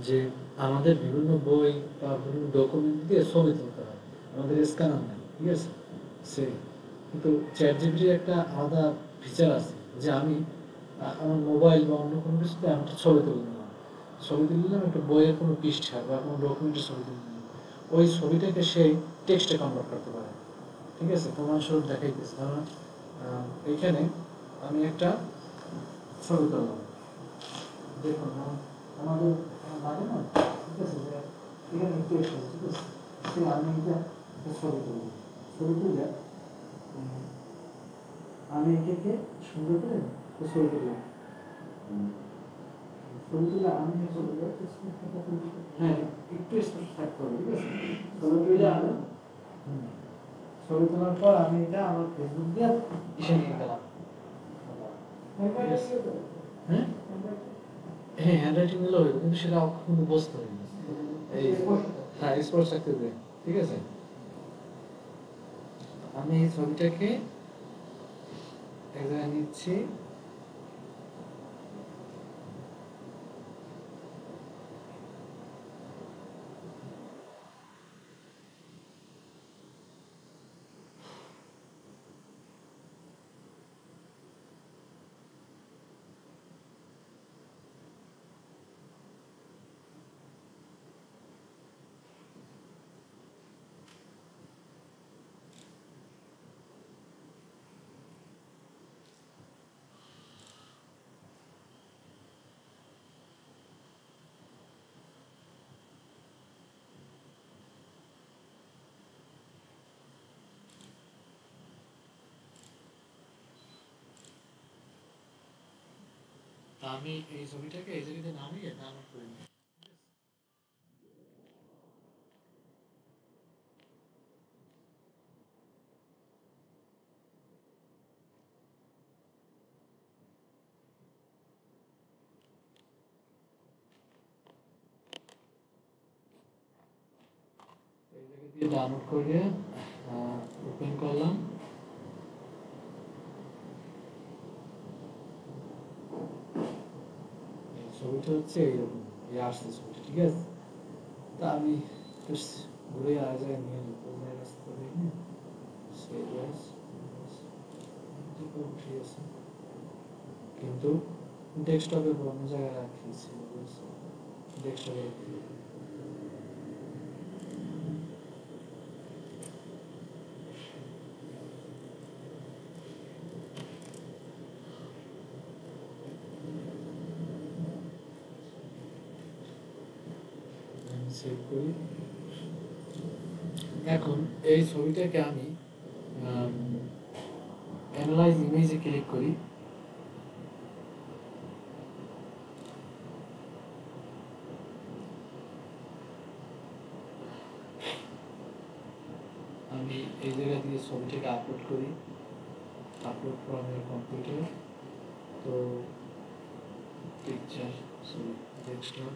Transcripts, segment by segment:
যে আমাদের বিভিন্ন বই বা বিভিন্ন ডকুমেন্ট দিয়ে ছবি তুলতে হয়, আমাদের স্ক্যানার নেই, ঠিক আছে? সে কিন্তু চ্যাট জিপিটির একটা আলাদা ফিচার আছে যে আমি আমার মোবাইল বা অন্য কোনো কিছুতে আমি একটা ছবি তুলে নিলাম, ছবি তুলে নিলাম একটা বইয়ের কোনো পৃষ্ঠা বা কোনো ডকুমেন্টের ছবি তুলে নিলাম, ওই ছবিটাকে সে টেক্সটে কনভার্ট করতে পারে, ঠিক আছে? প্রমাণস্বরূপ দেখাইতেছে। কারণ এইখানে আমি একটা ছবি তুললাম, দেখুন আমাদের লাগে না, ঠিক আছে? যে এখানে টেক্সট আছে, ঠিক আছে? সে আমি এটা একটা ছবি তুলব, ছবি তুলে আমি এটাকে সুন্দর করে ছবি তুললাম, ছবি তুলে আমি হ্যাঁ একটু স্পষ্ট থাকতে হবে, ঠিক আছে? ছবি তুলে আমি ছবি তোলার পর আমি এটা আমার ফেসবুক দিয়ে এসে নিয়ে গেলাম। হ্যাঁ হ্যাঁ, হ্যান্ডরাইটিং গুলো হইব, কিন্তু সেটা কিন্তু বুঝতে হবে এই, হ্যাঁ স্পষ্ট থাকতে হবে, ঠিক আছে? আমি এই ছবিটাকে এক জায়গায় নিচ্ছি, তা আমি এই ছবিটাকে এই জায়গাতে নামিয়ে ডাউনলোড করে নিই। এই জায়গা দিয়ে ডাউনলোড করে ওপেন করলাম। ছবিটা হচ্ছে এইরকম, এই আসছে ছবিটা, ঠিক আছে? তা আমি ঘুরে আর জায়গায় নিয়ে যাবো, রাস্তা দেখে সেই ঠিক আছে, কিন্তু ডেস্কটপের অন্য জায়গায় রাখিয়েছি, ডেস্কটপে সেভ করি। এখন এই ছবিটাকে আমি অ্যানালাইজ ইমেজে ক্লিক করি, আমি এই জায়গা দিয়ে ছবিটাকে আপলোড করি, আপলোড ফ্রম ইউর কম্পিউটার, তো পিকচার সরি ডেস্কটপ,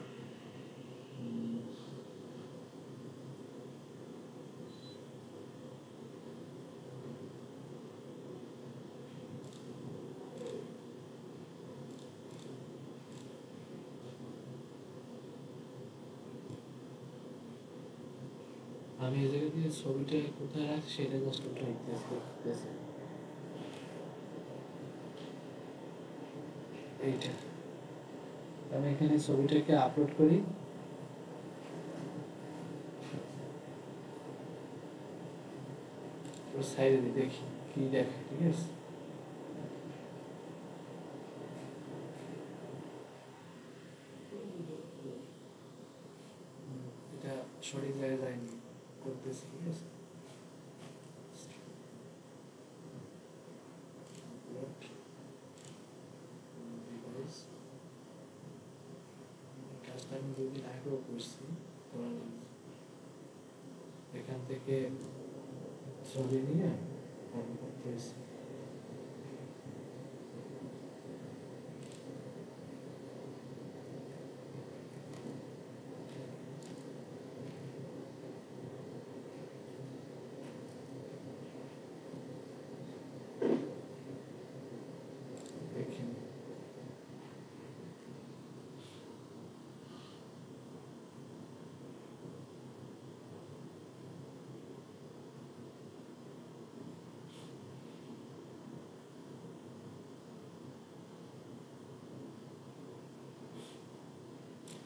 আমি এই জায়গা দিয়ে ছবিটা কোথায় রাখছি সেটা জাস্ট ওটা দেখতেছি, এইটা আমি এখানে ছবিটাকে আপলোড করি, সাইডে দেখি কি দেখে, ঠিক আছে? এটা সঠিক জায়গায় যায়নি, করতেছি, ঠিক আছে? কাজটা আমি 2 দিন আগেও করছি, এখান থেকে ছবি নিয়ে করতেছি।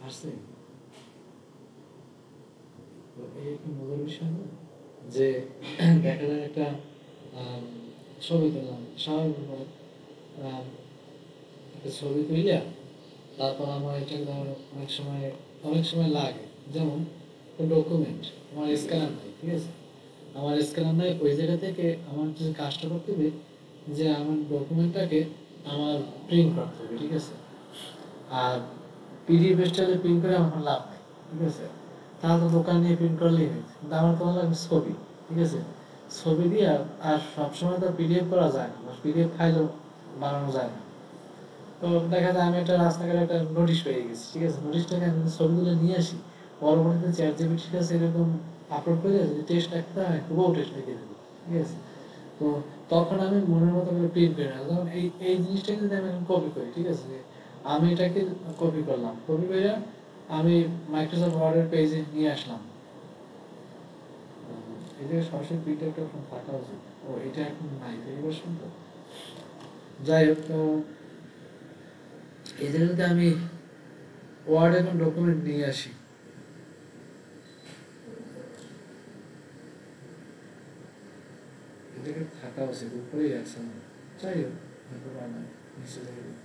আসছে। তো এই একটা মজার বিষয় না, যে দেখা যায় একটা আম, ছবি তুললাম স্বাভাবিকভাবে, আম, একটা ছবি তুইলা তারপর আমার এটা ধর অনেক সময় লাগে, যেমন ডকুমেন্ট আমার স্ক্যানার নাই, ঠিক আছে, আমার স্ক্যানার নাই, ওই জায়গা থেকে আমার যে কাজটা করতে হবে, যে আমার ডকুমেন্টটাকে আমার প্রিন্ট করতে হবে, ঠিক আছে, আর পিডিএফ স্টাইলে প্রিন্ট করে আমার লাভ নেই, ঠিক আছে, তাহলে তো দোকান নিয়ে প্রিন্ট করলেই হয়েছে, কিন্তু আমার তো লাগবে ছবি, ঠিক আছে, ছবি দিয়ে আর সবসময় তো পিডিএফ করা যায় না, পিডিএফ ফাইলও বানানো যায় না। তো দেখা যায় আমি একটা রাস্তাঘাটে একটা নোটিশ পেয়ে গেছি, ঠিক আছে, নোটিশটাকে আমি ছবিগুলো নিয়ে আসি, পরবর্তীতে চ্যাট জিপিটি ঠিক আছে এরকম আপলোড করে যদি টেস্ট রাখতে হয় খুবও টেস্ট লিখে দেবো, ঠিক আছে। তো তখন আমি মনের মতো করে প্রিন্ট করে রাখলাম, যেমন এই এই জিনিসটাকে যদি আমি কপি করি, ঠিক আছে, আমি এটাকে কপি করলাম, কপি করে আমি মাইক্রোসফট ওয়ার্ডের পেজে নিয়ে আসলাম, এই যে সরাসরি প্রিন্ট একটা অপশন থাকা উচিত, ও এটা এখন নাই পরিবেশন তো, যাই হোক। তো এই জায়গাতে আমি ওয়ার্ড এবং ডকুমেন্ট নিয়ে আসি, এটাকে থাকা উচিত উপরেই আছে, যাই হোক হয়তো বা নাই, নিচে যাই হোক।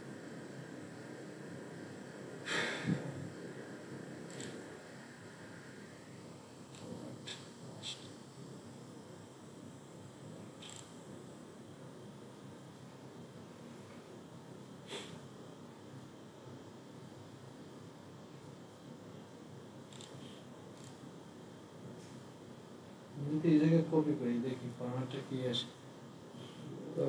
যদি এই জায়গায় কপি করি দেখি ফরম্যাটটা কি আসে। তো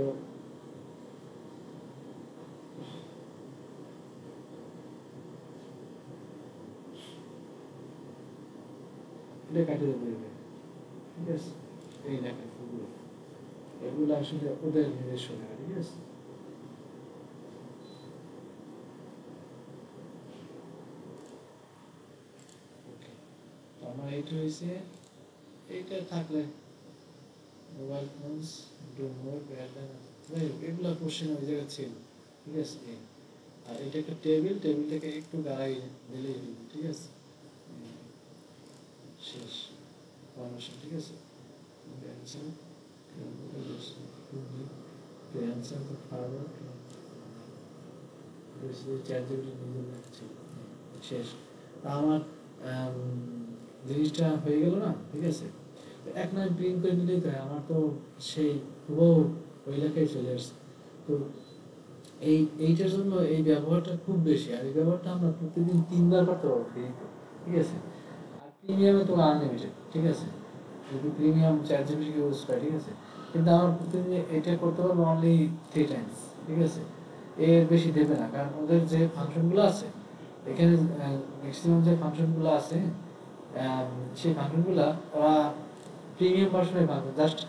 এটা কাটিয়ে দেবো, ঠিক আছে, এই লেখা ফুলগুলো এগুলো আসলে ওদের নিজস্ব লেখা, ঠিক আছে। ওকে, তো আমার এইটা হয়েছে, এইটা থাকলে mobile phones do more bad than, যাই হোক এগুলো কোশ্চেন ওই জায়গায় ছিল, ঠিক আছে। আর এটা একটা টেবিল, টেবিল থেকে একটু গাড়াই দিলেই হইবে, ঠিক আছে, শেষ ফরমেশন, ঠিক আছে। Answer the answer the father chat GPT নিজের লেখা ছিল, শেষ। তা আমার জিনিসটা হয়ে গেল না, ঠিক আছে, এক নয় প্রিন্ট করে নিলেই তো হয়, আমার তো সেই হুবহু ওই লেখাই চলে আসছে। তো এইটার জন্য এই ব্যবহারটা খুব বেশি, আর এই ব্যবহারটা আমরা প্রতিদিন 3 বার করতে পারবো ফ্রিতে, ঠিক আছে। আর প্রিমিয়ামে তো আনলিমিটেড, ঠিক আছে, যদি প্রিমিয়াম চ্যাট জিপিটি ইউজ করে, ঠিক আছে, কিন্তু আমার প্রতিদিন এটা করতে পারবো অনলি 3 টাইমস, ঠিক আছে, এর বেশি দেবে না, কারণ ওদের যে ফাংশনগুলো আছে এখানে, ম্যাক্সিমাম যে ফাংশনগুলো আছে, সেই ফাংশনগুলো ওরা প্রিমিয়াম ভার্সনে পাবে, জাস্ট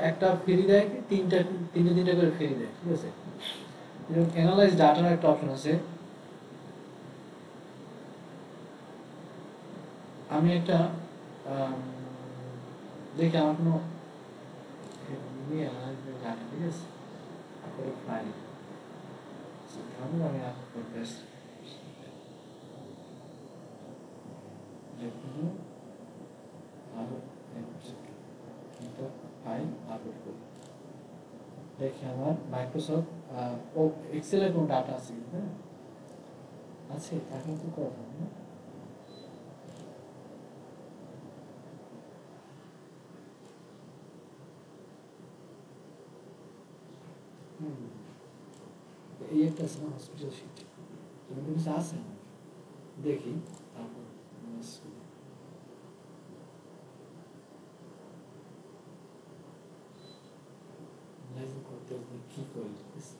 একটা ফ্রি দেয়, কি তিনটা করে ফ্রি দেয়, ঠিক আছে। যেমন অ্যানালাইজ ডাটার একটা অপশন আছে, আমি একটা আম, দেখি আমার কোনো ডাটা, ঠিক আছে, তারপরে ফাইল আমি আপলোড করতে আসছি, যেকোনো আরো একটা ফাইল আপলোড করি, দেখি আমার মাইক্রোসফট ও এক্সেলের কোনো ডাটা আছে কি, হ্যাঁ আছে, তাকে তো কথা না। হুম, এই একটা আছে না হসপিটাল শিট, তুমি কিছু আছে না, দেখি তারপর করতে কি করি, ঠিক আছে।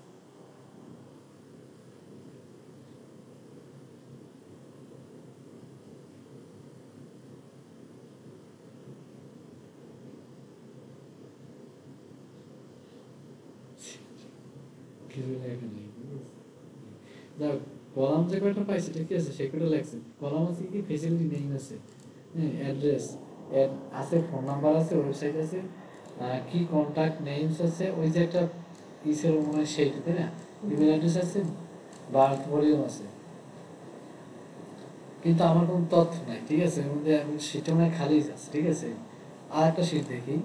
কিছু লেখা নেই, ঠিক আছে। যাক, কলাম যে কয়টা পাইছে, ঠিক আছে, সে কয়টা লেখছে, কলাম আছে কি ফেসিলিটি নেই আছে, হ্যাঁ, অ্যাড্রেস আছে, ফোন নাম্বার আছে, ওয়েবসাইট আছে, কি কন্ট্যাক্ট নেমস আছে, ওই যে একটা ইসের মনে হয় সেইটা, তাই না, ইমেল অ্যাড্রেস আছে, বার্থ ভলিউম আছে, কিন্তু আমার কোনো তথ্য নাই, ঠিক আছে, এর মধ্যে আমি সেটা মানে খালি আছে, ঠিক আছে। আর একটা শীট দেখি,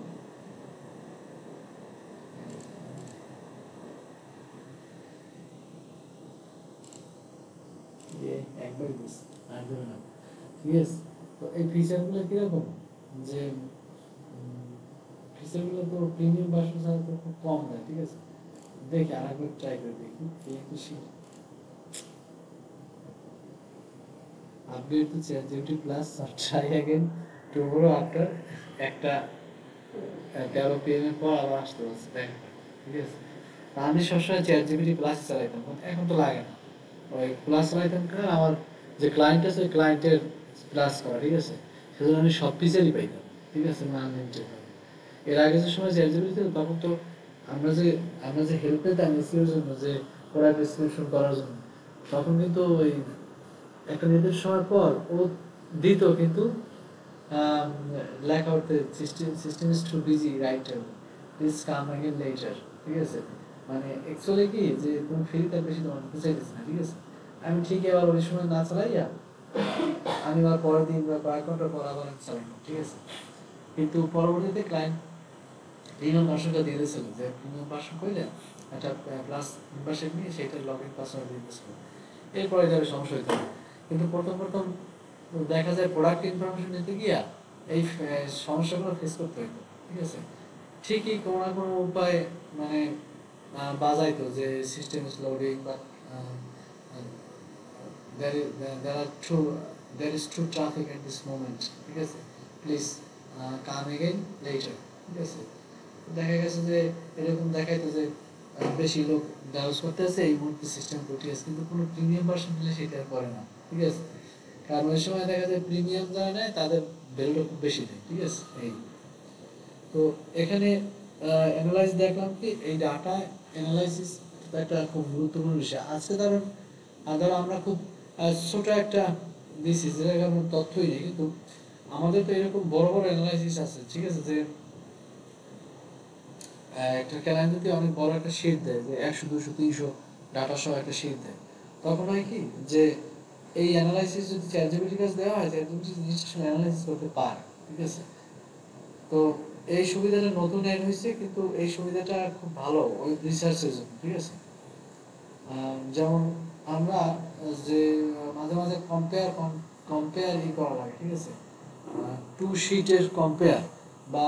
একবার দিস আর দেবে না, ঠিক আছে। তো এই ফিচারগুলো কিরকম, যে ফিচারগুলো তো প্রিমিয়াম ভার্সন ছাড়া তো খুব কম দেয়, ঠিক আছে। দেখি আর একবার ট্রাই করে দেখি, এই একটু sheet upgrade two ChatGPT plus try again tomorrow after একটা 13 PM এর পর আবার আসতে বলছে, দেখ, ঠিক আছে। আমি সবসময় ChatGPT প্লাস চালাইতাম, এখন তো লাগে না, ওই প্লাস চালাইতাম, কারণ আমার যে ক্লায়েন্ট আছে ওই ক্লায়েন্টের প্লাস করা, ঠিক আছে, সেজন্য আমি সব ফিচারই পাইতাম, ঠিক আছে, না আনলিমিটেড। এর আগে যে সময় ChatGPT ছিল তখন তো আমরা যে হেল্প পেতাম এসিওর জন্য, যে প্রোডাক্ট ডিসক্রিপশন করার জন্য, তখন কিন্তু ওই একটা নির্দিষ্ট সময় পর ও দিত, কিন্তু লেখা হতে system is too busy writer, please come again later, ঠিক আছে। মানে অ্যাকচুয়ালি কি, যে তুমি ফ্রিতে বেশি তোমার দিতে চাইতেছ না, ঠিক আছে। আমি ঠিক এবার ওই সময় না চালাইয়া আমি আবার পরের দিন বা কয়েক ঘন্টা পর আবার আমি চালাইলাম, ঠিক আছে। কিন্তু পরবর্তীতে ক্লায়েন্ট প্রিমিয়াম ভার্সনটা দিয়ে দিয়েছিল, যে প্রিমিয়াম ভার্সন করলে একটা প্লাস মেম্বারশিপ নিয়ে সেইটার লগ ইন পাসওয়ার্ড দিয়ে দিয়েছিল, এরপরে যাবে সমস্যা হইতো না। কিন্তু প্রথম প্রথম দেখা যায় প্রোডাক্ট ইনফরমেশন নিতে গিয়া এই সমস্যাগুলো ফেস করতে হইতো, ঠিক আছে। ঠিকই কোনো না কোনো উপায় মানে বাজাইতো, যে সিস্টেম ইজ লোডিং, বা there are true there is true traffic at this moment, ঠিক আছে, প্লিজ কাম এগেইন লেটার, ঠিক আছে। দেখা গেছে যে এরকম দেখাইতো যে বেশি লোক ব্রাউজ করতেছে এই মুহূর্তে সিস্টেম ত্রুটি আছে, কিন্তু কোনো প্রিমিয়াম ভার্সন নিলে সেটা আর করে না, ঠিক আছে। কারণ ওই সময় দেখা যায় প্রিমিয়াম যারা নেয় তাদের ভ্যালুটা খুব বেশি দেয়, ঠিক আছে। এই তো এখানে অ্যানালাইজ দেখলাম কি, এই ডাটা অ্যানালাইসিস একটা খুব গুরুত্বপূর্ণ বিষয় আজকে। কারণ ধরো আমরা খুব ছোট একটা দিছি, যেটা কোনো তথ্যই নেই, কিন্তু আমাদের তো এরকম বড় বড় অ্যানালাইসিস আছে, ঠিক আছে, যে একটা ক্লায়েন্ট যদি অনেক বড় একটা শিট দেয়, যে 100 200 300 ডাটা সহ একটা শিট দেয়, তখন হয় কি, যে এই অ্যানালাইসিস যদি চ্যাটজিপিটির কাছে দেওয়া হয়, চ্যাটজিপিটি জিনিসটা অ্যানালাইসিস করতে পারে, ঠিক আছে। তো এই সুবিধাটা নতুন অ্যাড হয়েছে, কিন্তু এই সুবিধাটা খুব ভালো ওই রিসার্চের জন্য, ঠিক আছে। যেমন আমরা যে মাঝে মাঝে কম্পেয়ার করা লাগে, ঠিক আছে, টু শিটের কম্পেয়ার, বা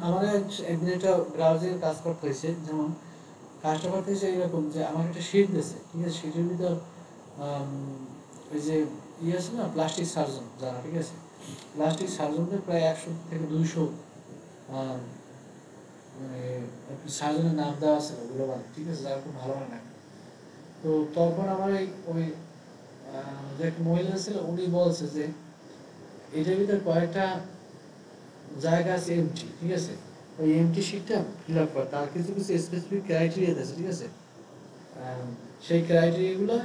আমার একদিন একটা ব্রাউজারে কাজ করতে হয়েছে, যেমন কাজটা করতে হয়েছে এরকম, যে আমার একটা শিট দিয়েছে, ঠিক আছে, শিটের ভিতর ওই যে আছে না প্লাস্টিক সার্জন যারা, ঠিক আছে, প্লাস্টিক সার্জনদের প্রায় 100 থেকে 200 মানে সার্জনের নাম দেওয়া আছে গ্লোবাল, ঠিক আছে, যারা খুব ভালো হয় না। তো তখন আমার ওই যে এক মহিলা ছিল, উনি বলছে যে এটার ভিতরে কয়েকটা জায়গা আছে এমটি, ঠিক আছে, ওই এমটি শিটটা ফিল আপ করে, তার কিছু কিছু স্পেসিফিক ক্রাইটেরিয়া আছে, ঠিক আছে। সেই ক্রাইটেরিয়াগুলো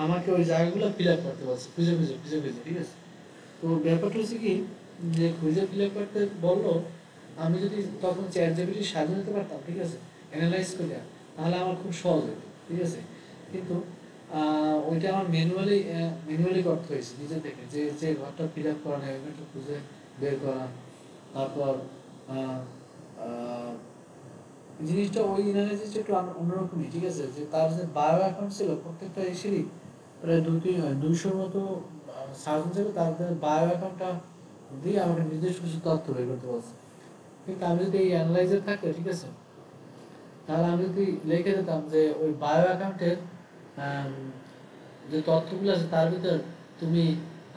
আমাকে ওই জায়গাগুলো ফিল আপ করতে বলছে, খুঁজে খুঁজে খুঁজে খুঁজে, ঠিক আছে। তো ব্যাপারটা হচ্ছে কি, যে খুঁজে ফিল আপ করতে বললো, আমি যদি তখন ChatGPT সাজিয়ে নিতে পারতাম, ঠিক আছে, অ্যানালাইজ করে, তাহলে আমার খুব সহজ হতো, ঠিক আছে। কিন্তু ওইটা আমার ম্যানুয়ালি করতে হয়েছে নিজে থেকে, যে যে ঘরটা ফিল আপ করা নেই ওই ঘরটা খুঁজে বের করা। তারপর জিনিসটা ওই অ্যানালাইসিসটা একটু অন্যরকমই, ঠিক আছে, যে তার যে বায়ো অ্যাকাউন্ট ছিল প্রত্যেকটা এসেরই প্রায় 200 মতো সার্জন ছিল, তাদের বায়ো অ্যাকাউন্টটা দিয়ে আমাকে নির্দিষ্ট কিছু তথ্য বের করতে বলছে। কিন্তু আমি যদি এই অ্যানালাইজার থাকে, ঠিক আছে, তাহলে আমি যদি লিখে দিতাম যে ওই বায়ো অ্যাকাউন্টের যে তথ্যগুলো আছে তার ভিতর তুমি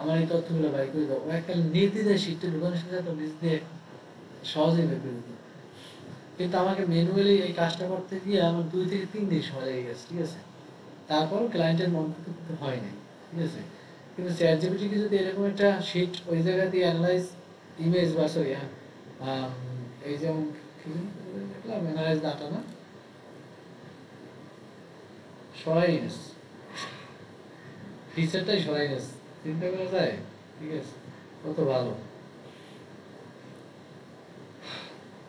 আমার এই তথ্যগুলো বাই করে দাও, ও একটা নির্দ্বিধায় শিটটা ঢুকানোর সাথে তো নিজ দিয়ে সহজেই বের করে দিত। কিন্তু আমাকে ম্যানুয়ালি এই কাজটা করতে গিয়ে আমার 2 থেকে 3 দিন সময় লেগে গেছে, ঠিক আছে। তারপরও ক্লায়েন্টের মন করতে হয়নি, ঠিক আছে। কিন্তু ChatGPT-কে যদি এরকম একটা শিট ওই জায়গা দিয়ে অ্যানালাইজ ইমেজ বা সরি এই যেমন দেখলাম অ্যানালাইজ ডাটা না সরাইনেস, ফিচারটাই সরাইনেস, চিন্তা করা যায়, ঠিক আছে, কত ভালো।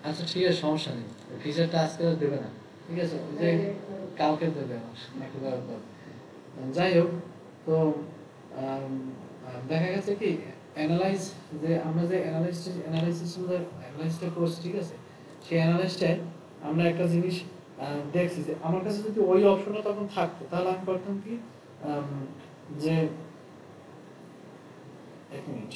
আচ্ছা ঠিক আছে, সমস্যা নেই, ফিচারটা আজকে আর দেবে না, ঠিক আছে, ওই যে কালকে দেবে আমার একেবারে। যাই হোক, তো আম, দেখা গেছে কি অ্যানালাইজ, যে আমরা যে অ্যানালাইসিসটা করছি, ঠিক আছে, সেই অ্যানালাইসটায় আমরা একটা জিনিস দেখছি যে আমার কাছে যদি ওই অপশনটা তখন থাকতো, তাহলে আমি করতাম কি, আম, যে এক মিনিট,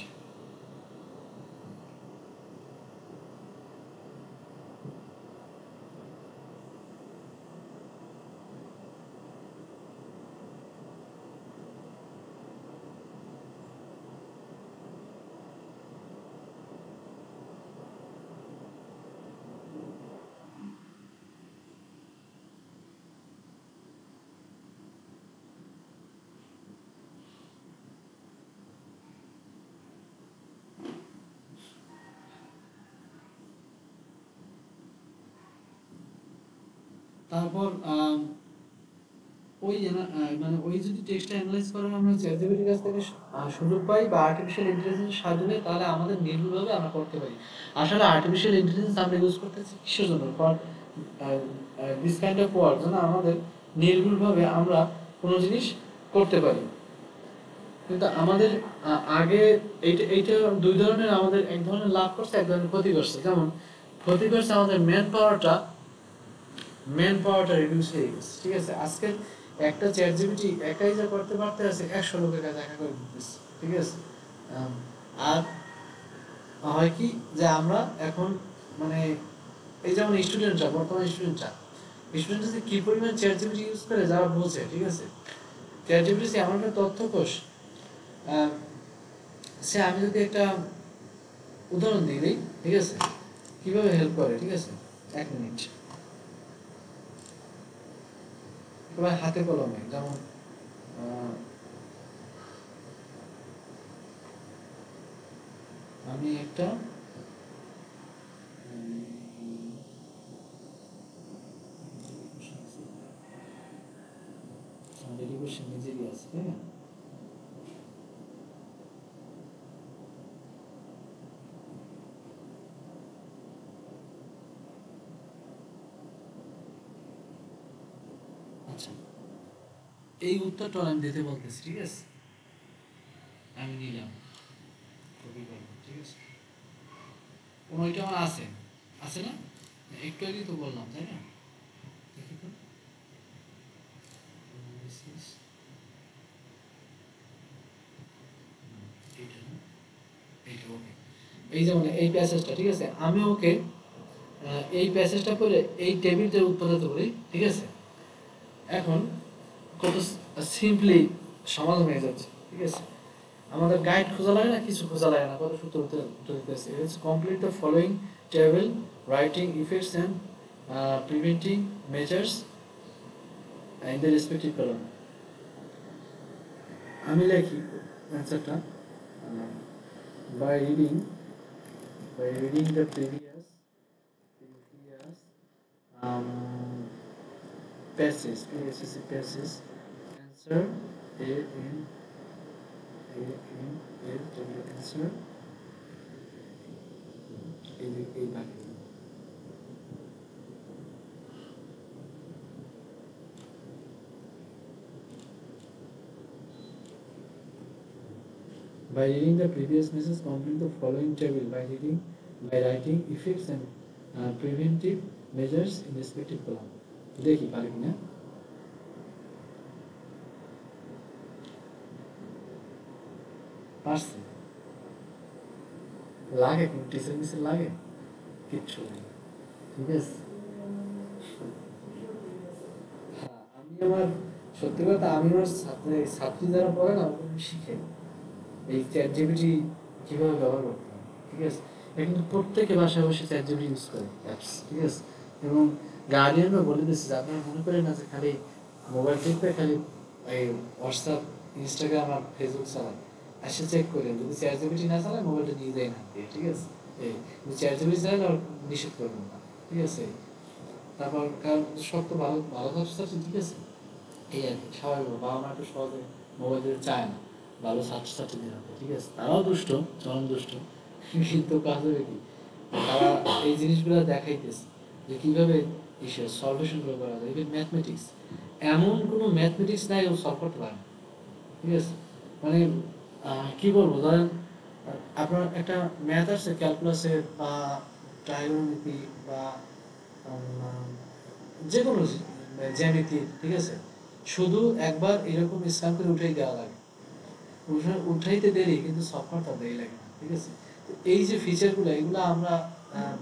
তারপর মানে ওই যদি টেক্সট অ্যানালাইজ করার আমরা চ্যাটজিপিটির কাছ থেকে সুযোগ পাই বা আর্টিফিশিয়াল ইন্টেলিজেন্সের সাহায্য নিই, তাহলে আমাদের নির্ভুলভাবে আমরা করতে পারি। আসলে আর্টিফিশিয়াল ইন্টেলিজেন্স আমরা ইউজ করতেছি কিসের জন্য? For this kind of work, যেন আমাদের নির্ভুলভাবে আমরা কোনো জিনিস করতে পারি। কিন্তু আমাদের আগে এইটা দুই ধরনের, আমাদের এক ধরনের লাভ করছে, এক ধরনের ক্ষতি করছে। যেমন ক্ষতি করছে, আমাদের ম্যান পাওয়ারটা রিডিউস হয়ে গেছে, ঠিক আছে। আজকে একটা চ্যাট জিপিটি একাই যা করতে পারতে আছে, 100 লোকের কাছে একা করে দিতেছে, ঠিক আছে। আর হয় কি যে আমরা এখন মানে এই যেমন স্টুডেন্টরা, বর্তমান স্টুডেন্টরা যে কি পরিমাণ চ্যাট জিপিটি ইউজ করে, যারা বোঝে, ঠিক আছে। চ্যাট জিপিটি এমন একটা তথ্যকোষ, সে আমি যদি একটা উদাহরণ দিই, ঠিক আছে, কিভাবে হেল্প করে, ঠিক আছে। এক মিনিট, এবার হাতে কলমে, যেমন আমি একটা ডেডিকেশন নিজেরই আছে, তাই না? আচ্ছা, এই উত্তরটা আমি দিতে বলতেছি, ঠিক আছে। আমি নিলাম, কপি করবো, ঠিক আছে। ওইটা আমার আছে, আছে না? একটু আগেই তো বললাম, তাই না? দেখি তো, এইটা না, এইটা, ওকে। এই যেমন এই প্যাসেজটা, ঠিক আছে, আমি ওকে এই প্যাসেজটা পড়ে এই টেবিলটা উৎপাদিত করি, ঠিক আছে। এখন কত সিম্পলি সমাধান হয়ে যাচ্ছে, ঠিক আছে। আমাদের গাইড খোঁজা লাগে না, কিছু খোঁজা লাগে না, কত সূত্র উত্তর দিতেছে। It's complete the following table, writing effects and preventing measures in the respective column. আমি লিখি অ্যান্সারটা, by reading the previous passes answer a in answer a value. By reading the previous message, complete the following table by writing effects and preventive measures in respective column. দেখি পারি কিনা। পারছি, লাগে কিন্তু teacher মিসের লাগে কিচ্ছু নেই, ঠিক আছে। আমি আমার সত্যি কথা, আমি আমার ছাত্রী যারা পড়ে না, আমি শিখে এই চ্যাট জিপিটি কিভাবে ব্যবহার করতে হয়, ঠিক আছে। কিন্তু প্রত্যেকে বাসায় বসে চ্যাট জিপিটি ইউজ করে অ্যাপস, ঠিক আছে। এবং গার্ডিয়ানরা বলে দিচ্ছে যে আপনারা মনে করেন না যে খালি মোবাইল টিপে খালি এই হোয়াটসঅ্যাপ, ইনস্টাগ্রাম আর ফেসবুক চালায়, আসে চেক করেন, যদি চ্যাট জিপিটি না চালায় মোবাইলটা নিয়ে যায় না, ঠিক আছে। এই চ্যাট জিপিটি চালালে আর নিষেধ করবেন না, ঠিক আছে। তারপর কারণ সব তো ভালো ভালো ছাত্রছাত্রী, ঠিক আছে। এই আর কি স্বাভাবিক, বাবা মা একটু সহজে মোবাইল দিতে চায় না ভালো ছাত্রছাত্রীদের হাতে, ঠিক আছে। তারাও দুষ্ট, চরম দুষ্ট, কিন্তু কাজ হবে কি, তারা এই জিনিসগুলো দেখাইতেছে যে কীভাবে সলভেশনগুলো করা যায়। ইভেন ম্যাথমেটিক্স, এমন কোনো ম্যাথমেটিক্স নাই ও সলভ করতে পারে না, ঠিক আছে। মানে কি বলবো, ধরেন আপনার একটা ম্যাথ আছে ক্যালকুলাসে বা ট্রাইগোনোমেট্রি বা উম, যে কোনো জ্যামিতি, ঠিক আছে, শুধু একবার এরকম স্ক্যান করে উঠাই দেওয়া লাগে, উঠাইতে দেরি কিন্তু সলভ করতে দেরি লাগে না, ঠিক আছে। তো এই যে ফিচারগুলো এগুলো আমরা আহ,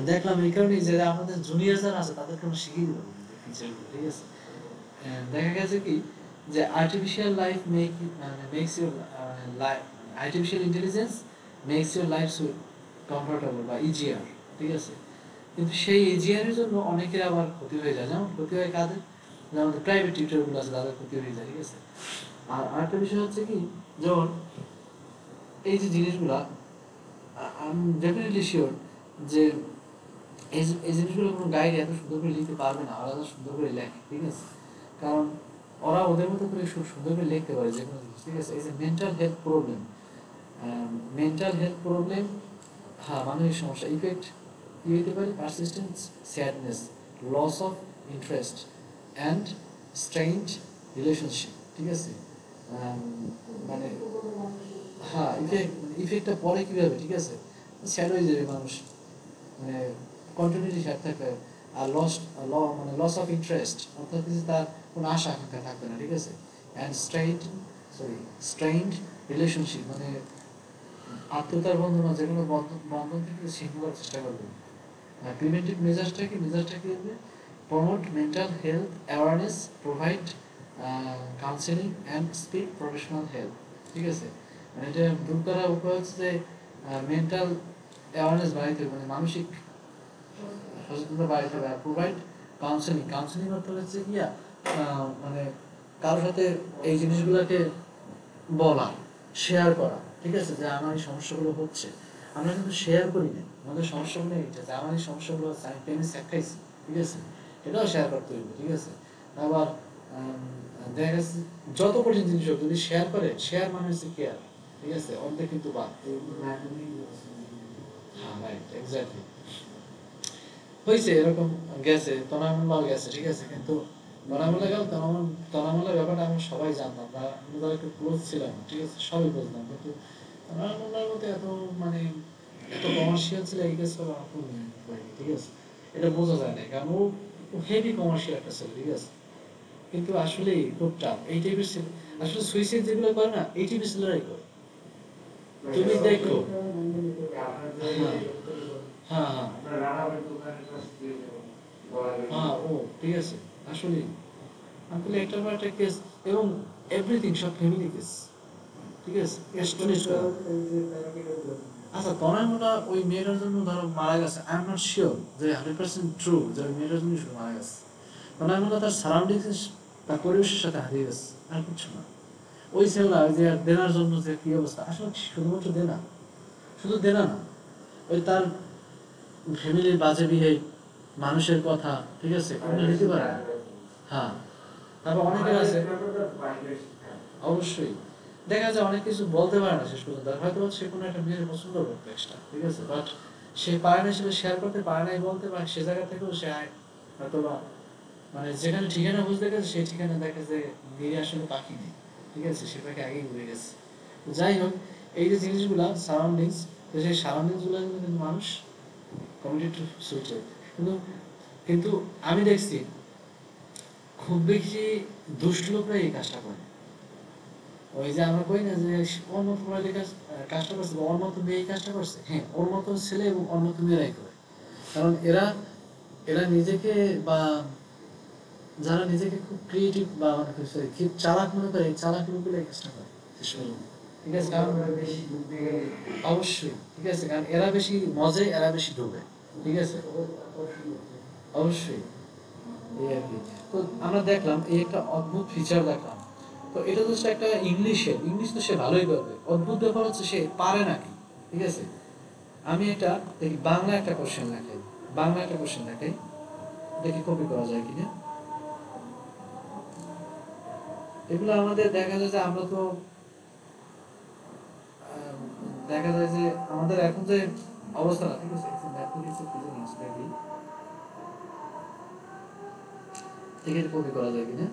দেখলাম এই কারণেই যে আমাদের জুনিয়র যারা আছে তাদেরকে আমরা শিখিয়ে দেবো ফিচারগুলো, ঠিক আছে। দেখা গেছে কি যে artificial life makes your life, artificial intelligence makes your life comfortable বা ইজিয়ার, ঠিক আছে। কিন্তু সেই ইজিয়ারের জন্য অনেকের আবার ক্ষতি হয়ে যায়, যেমন ক্ষতি হয় কাদের, যেমন আমাদের প্রাইভেট টিউটরগুলো আছে তাদের ক্ষতি হয়ে যায়, ঠিক আছে। আর আরেকটা বিষয় হচ্ছে কি, যেমন এই যে জিনিসগুলা আই এম ডেফিনেটলি শিওর যে এই জিনিসগুলো কোনো গাইড এত সুন্দর করে লিখতে পারবে না, ওরা এত সুন্দর করে লেখে, ঠিক আছে। কারণ ওরা ওদের মতো করে খুব সুন্দর করে লিখতে পারে যে কোনো জিনিস, ঠিক আছে। এই যে mental health problem, mental health problem, হ্যাঁ মানসিক সমস্যা ইফেক্ট কী হইতে পারে, persistent sadness, loss of interest and strained relationship, ঠিক আছে। মানে হ্যাঁ ইফেক্টটা পরে কীভাবে, ঠিক আছে, স্যাড হয়ে যাবে মানুষ, মানে কন্টিনিউটি স্যাড থাকবে। আর মানে লস অফ ইন্টারেস্ট, অর্থাৎ কিছু তার কোনো আশা আকাঙ্ক্ষা থাকবে না, ঠিক আছে। অ্যান্ড স্ট্রেইনড রিলেশনশিপ, মানে আত্মীয়তার বন্ধন যে কোনো বন্ধন থেকে ছিন্ন করার চেষ্টা করবে। প্রিভেন্টিভ মেজাজটা কি হবে, promote mental health awareness, provide counselling and speak professional help, ঠিক আছে। মানে এটা দূর করার উপায় হচ্ছে যে মেন্টাল অ্যাওয়ারনেস বাড়াইতে হবে, মানে মানসিক সচেতনতা বাড়াইতে হবে। আর প্রোভাইড কাউন্সেলিং অর্থ হচ্ছে গিয়া মানে কারোর সাথে এই জিনিসগুলোকে বলা, শেয়ার করা, ঠিক আছে, যে আমার এই সমস্যাগুলো হচ্ছে। আমরা কিন্তু শেয়ার করি না আমাদের সমস্যাগুলো, এইটা যে আমার এই সমস্যাগুলো হচ্ছে, আমি পেনে খাইছি, ঠিক আছে, এটাও শেয়ার করতে হইবে, ঠিক আছে। আবার দেখা গেছে যত কঠিন জিনিস হোক যদি শেয়ার করে, শেয়ার মানে হচ্ছে কেয়ার, ঠিক আছে, অর্ধেক কিন্তু বাদ। হ্যাঁ রাইট, এক্স্যাক্টলি। হয়েছে এরকম, গেছে তনামুল্লাও গেছে, ঠিক আছে, কিন্তু তনামুল্লা গেল, তনামুল্লার ব্যাপারটা আমরা সবাই জানতাম, আমরা যারা একটু ক্লোজ ছিলাম, ঠিক আছে, সবাই বুঝতাম, কিন্তু তনামুল্লার মধ্যে এত মানে এত কমার্শিয়াল ছিল এই কেস, ঠিক আছে, এটা বোঝা যায় না, কারণ ও হেভি কমার্শিয়াল একটা ছিল, ঠিক আছে। কিন্তু আসলে খুব টাফ এই টাইপের ছিল। আসলে সুইসাইড যেগুলো করে না এই টাইপের ছেলেরাই করে, তুমি দেখো। হ্যাঁ হ্যাঁ হ্যাঁ ও ঠিক আছে, আসলে আসলে একটার পর একটা কেস, এবং এভরিথিং সব ফ্যামিলি কেস, ঠিক আছে, এস্টাবলিশ করা। আচ্ছা তনয়মুনা ওই মেয়েটার জন্য ধরো মারা গেছে, আই এম নট শিওর যে 100% ট্রু যে ওই মেয়েটার জন্য শুধু মারা গেছে। তনয়মুনা তার সারাউন্ডিংস, তার পরিবেশের সাথে হারিয়ে গেছে, আর কিছু না। ওই ছেলেরা ওই যে দেনার জন্য যে কি অবস্থা, আসলে শুধুমাত্র দেনা, শুধু দেনা না, ওই তার ফ্যামিলির বাজে বিহেভ, মানুষের কথা, ঠিক আছে, ওগুলো নিতে পারে না। হ্যাঁ, তারপর অনেকের আছে অবশ্যই, দেখা যায় অনেক কিছু বলতে পারে না শেষ পর্যন্ত, হয়তো সে কোনো একটা মেয়ের পছন্দ করতো এক্সট্রা, ঠিক আছে, বাট সে পারে না, সেটা শেয়ার করতে পারে নাই বলতে পারে, সে জায়গা থেকেও সে হয়তো বা মানে যেখানে ঠিকানা বুঝতে গেছে সেই ঠিকানা দেখে যে নিয়ে আসলে পাখি নেই, ঠিক আছে, সে পাখি আগেই উড়ে গেছে। তো যাই হোক, এই যে জিনিসগুলা সারাউন্ডিংস, তো সেই সারাউন্ডিংসগুলো কিন্তু মানুষ কমিটেড টু সুইসাইড। কিন্তু কিন্তু আমি দেখছি খুব বেশি দুষ্ট লোকরা এই কাজটা করে। ওই যে আমরা কই না যে ওর মতো কাজটা করছে বা ওর মতো মেয়ে এই কাজটা করছে, হ্যাঁ ওর মতো ছেলে এবং ওর মতো মেয়েরাই করে। কারণ এরা এরা নিজেকে বা যারা নিজেকে খুব ক্রিয়েটিভ বা খুব চালাক মনে করে, এই চালাক লোকগুলো এই কাজটা করে, ঠিক আছে। কারণ অবশ্যই, ঠিক আছে, কারণ এরা বেশি মজে, এরা বেশি ডুবে, ঠিক আছে, অবশ্যই। এই আর কি। তো আমরা দেখলাম এই একটা অদ্ভুত ফিচার দেখলাম। তো এটা হচ্ছে একটা ইংলিশ তো সে ভালোই করবে, অদ্ভুত ব্যাপার হচ্ছে সে পারে নাকি, ঠিক আছে। আমি এটা দেখি বাংলা একটা কোশ্চেন দেখাই, দেখি কপি করা যায় কিনা। এগুলো আমাদের দেখা যায় যে আমরা তো দেখা যায় যে আমাদের এখন যে অবস্থা, ঠিক আছে, দেখি কপি করা যায় কিনা।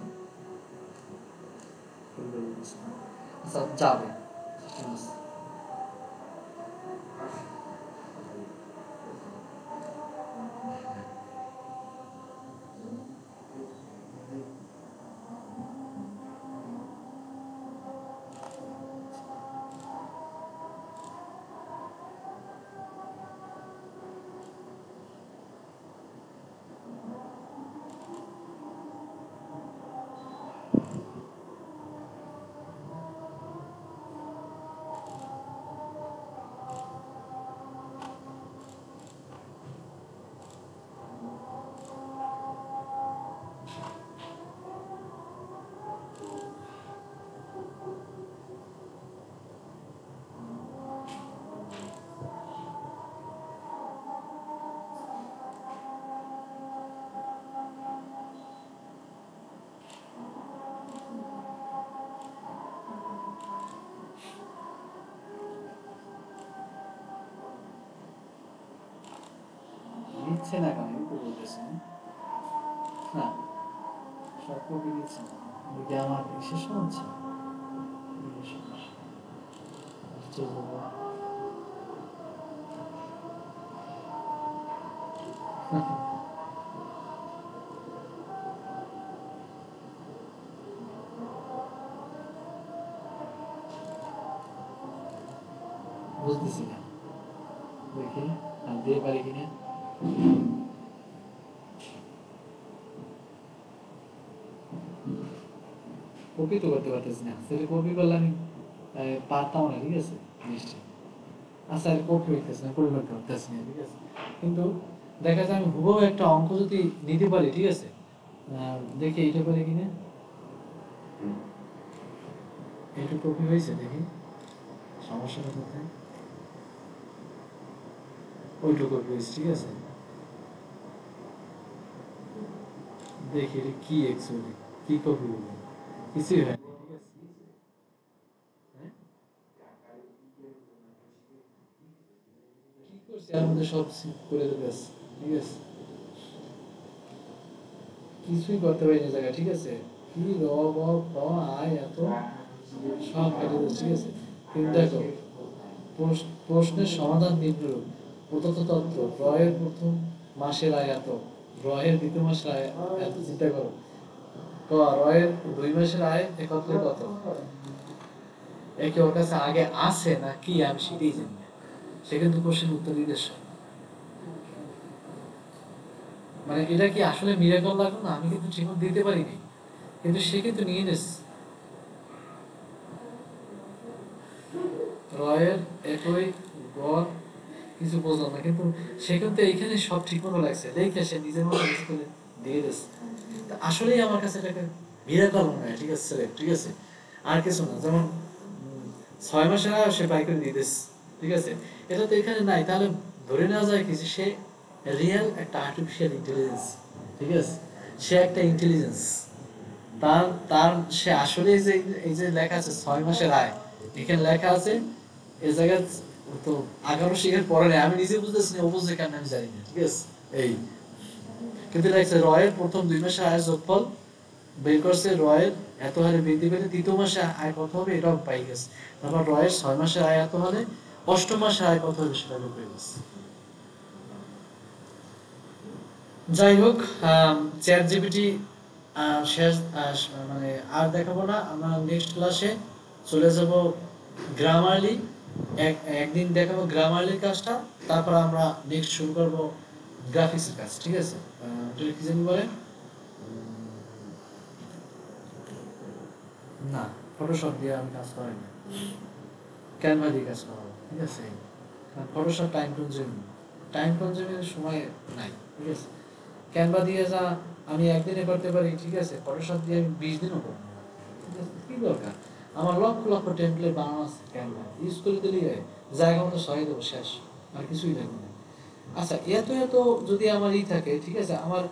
আচ্ছা যাবে, ঠিক আছে। নিচ্ছে না কেন, একটু বলতেছি না, সব কপি নিচ্ছে না, ওই আমার শেষ হচ্ছে বুঝতেছি না, দেখি আর দিয়ে পারি কিনা। কপি তো করতে পারতেছি না, সেটা কপি করলে আমি পারতাম না, ঠিক আছে জিনিসটা। আচ্ছা কপি হইতেছে না, কপি করতে পারতেছি না, ঠিক আছে। কিন্তু দেখা যায় আমি হুবহু একটা অঙ্ক যদি নিতে পারি, ঠিক আছে, দেখি এইটা পারি কিনা। একটু কপি হয়েছে, দেখি সমস্যাটা কোথায়। ওইটুকু কপি হয়েছে, ঠিক আছে। দেখি এটা কি অ্যাকচুয়ালি কি কপি হলো, কিছুই হয়নি, ঠিক আছে। হ্যাঁ? কি করছি এর মধ্যে সব করে দিতেছে, ঠিক আছে। কিছুই করতে পারি না জায়গা, ঠিক আছে। কি র ব প আয় এত সব কেটে দিচ্ছে, ঠিক আছে। কিন্তু দেখো প্রশ্নের সমাধান নিম্নরূপ: প্রদত্ত তথ্য রয়ের প্রথম মাসের আয় এত, রয়ের দ্বিতীয় মাসের আয় এত, চিন্তা করো। ক রয়ের 2 মাসের আয় একত্রে কত। একে ওর কাছে আগে আছে না কি আমি সেটাই জানি না, সে কিন্তু কোশ্চেন উত্তর দিতে মানে এটা কি আসলে মিরাকল লাগলো না, আমি কিন্তু ঠিকমতো দিতে পারিনি, কিন্তু সে কিন্তু নিয়ে নিচ্ছে রয়ের একই গড়। কিছু বুঝলাম না, কিন্তু সে কিন্তু এইখানে সব ঠিক মতো লাগছে, লেখে সে নিজের মতো মিস করে দিয়ে দিচ্ছে। আসলেই আমার কাছে এটাকে মিরাকল মনে হয়, ঠিক আছে, ঠিক আছে। আর কিছু না, যেমন 6 মাসের আয় সে বাই করে দিয়ে দিচ্ছে, ঠিক আছে। এটা তো এখানে নাই, তাহলে ধরে নেওয়া যায় কি যে সে রিয়েল একটা আর্টিফিশিয়াল ইন্টেলিজেন্স, ঠিক আছে। সে একটা ইন্টেলিজেন্স, তার তার সে আসলে যে এই যে লেখা আছে 6 মাসের আয়, এখানে লেখা আছে এই জায়গায় তো 11 শিখের পরে নেই, আমি নিজে বুঝতেছি না, ও বুঝতে কেন আমি জানি না, ঠিক আছে। এই কিন্তু লেখছে রয়ের প্রথম 2 মাসের আয়ের যোগফল বের করছে, রয়ের এত হারে বৃদ্ধি পেলে তৃতীয় মাসে আয় কত হবে এটাও পাই গেছে। তারপর রয়ের 6 মাসের আয় এত হলে অষ্টম মাসে আয় কত হবে সেটা বের পেয়ে গেছে। যাই হোক, চ্যাট জিপিটি শেষ মানে আর দেখাবো না, আমরা নেক্সট ক্লাসে চলে যাব গ্রামারলি। একদিন দেখাবো গ্রামারলির কাজটা, তারপর আমরা নেক্সট শুরু করব গ্রাফিক্সের কাজ, ঠিক আছে। কি জানি বলে না, ফটোশপ দিয়ে আমি কাজ করাই না, ক্যানভা দিয়ে কাজ করাবো, ঠিক আছে। কারণ ফটোশপ টাইম কনজিউমিং সময় নাই, ঠিক আছে। ক্যানভা দিয়ে যা আমি একদিনে করতে পারি, ঠিক আছে, ফটোশপ দিয়ে আমি 20 দিনও করবো, ঠিক আছে। কি দরকার, আমার লক্ষ লক্ষ টেমপ্লেট বানানো আছে, ক্যানভা ইউজ করে দিলেই হয়, জায়গা মতো সরাই দেবো, শেষ, আর কিছুই লাগবে না। আচ্ছা এত এত যদি আমার থাকে, ঠিক আছে, আমার